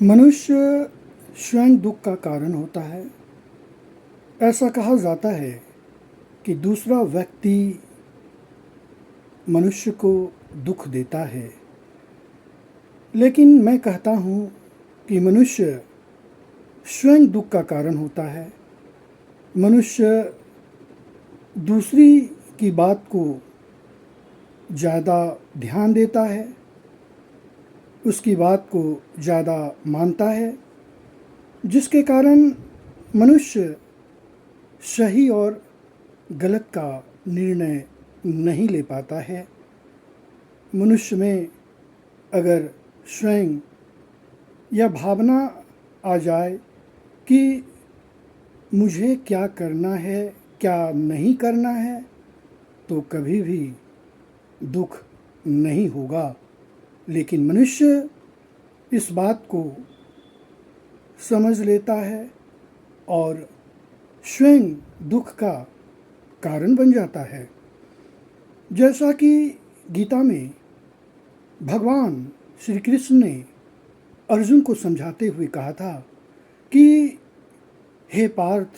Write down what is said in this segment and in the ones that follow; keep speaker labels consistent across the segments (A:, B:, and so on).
A: मनुष्य स्वयं दुख का कारण होता है। ऐसा कहा जाता है कि दूसरा व्यक्ति मनुष्य को दुख देता है, लेकिन मैं कहता हूँ कि मनुष्य स्वयं दुख का कारण होता है। मनुष्य दूसरी की बात को ज़्यादा ध्यान देता है, उसकी बात को ज़्यादा मानता है, जिसके कारण मनुष्य सही और गलत का निर्णय नहीं ले पाता है। मनुष्य में अगर स्वयं यह भावना आ जाए कि मुझे क्या करना है, क्या नहीं करना है, तो कभी भी दुख नहीं होगा। लेकिन मनुष्य इस बात को समझ लेता है और स्वयं दुख का कारण बन जाता है। जैसा कि गीता में भगवान श्री कृष्ण ने अर्जुन को समझाते हुए कहा था कि हे पार्थ,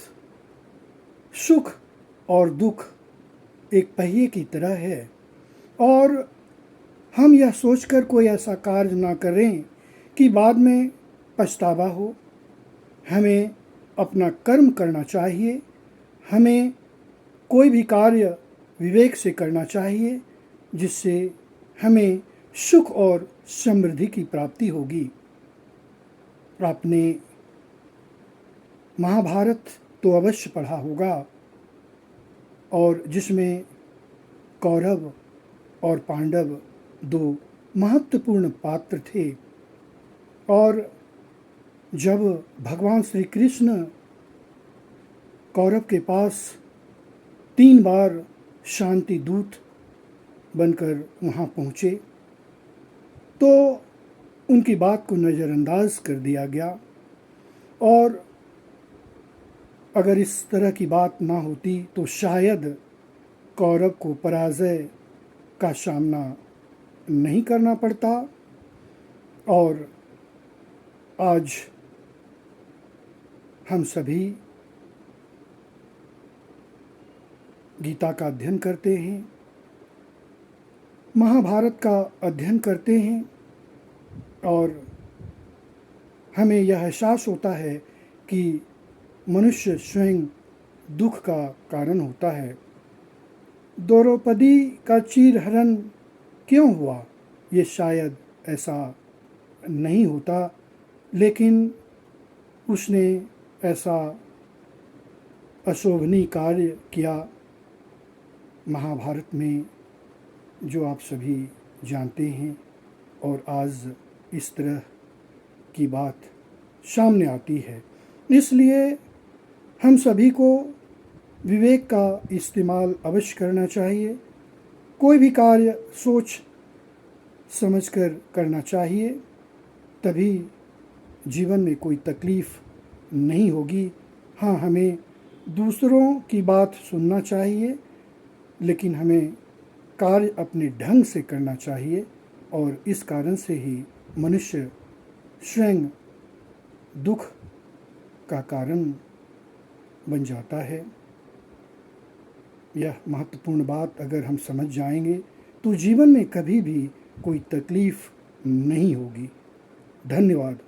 A: सुख और दुख एक पहिए की तरह है और हम यह सोचकर कोई ऐसा कार्य ना करें कि बाद में पछतावा हो। हमें अपना कर्म करना चाहिए, हमें कोई भी कार्य विवेक से करना चाहिए, जिससे हमें सुख और समृद्धि की प्राप्ति होगी। आपने महाभारत तो अवश्य पढ़ा होगा, और जिसमें कौरव और पांडव दो महत्वपूर्ण पात्र थे। और जब भगवान श्री कृष्ण कौरव के पास 3 बार शांति दूत बनकर वहाँ पहुँचे, तो उनकी बात को नज़रअंदाज कर दिया गया। और अगर इस तरह की बात ना होती तो शायद कौरव को पराजय का सामना नहीं करना पड़ता। और आज हम सभी गीता का अध्ययन करते हैं, महाभारत का अध्ययन करते हैं, और हमें यह एहसास होता है कि मनुष्य स्वयं दुख का कारण होता है। द्रौपदी का चीरहरण क्यों हुआ, ये शायद ऐसा नहीं होता, लेकिन उसने ऐसा अशोभनीय कार्य किया महाभारत में, जो आप सभी जानते हैं। और आज इस तरह की बात सामने आती है। इसलिए हम सभी को विवेक का इस्तेमाल अवश्य करना चाहिए। कोई भी कार्य सोच समझकर करना चाहिए, तभी जीवन में कोई तकलीफ़ नहीं होगी। हाँ, हमें दूसरों की बात सुनना चाहिए, लेकिन हमें कार्य अपने ढंग से करना चाहिए, और इस कारण से ही मनुष्य स्वयं दुख का कारण बन जाता है। यह महत्वपूर्ण बात अगर हम समझ जाएंगे तो जीवन में कभी भी कोई तकलीफ़ नहीं होगी। धन्यवाद।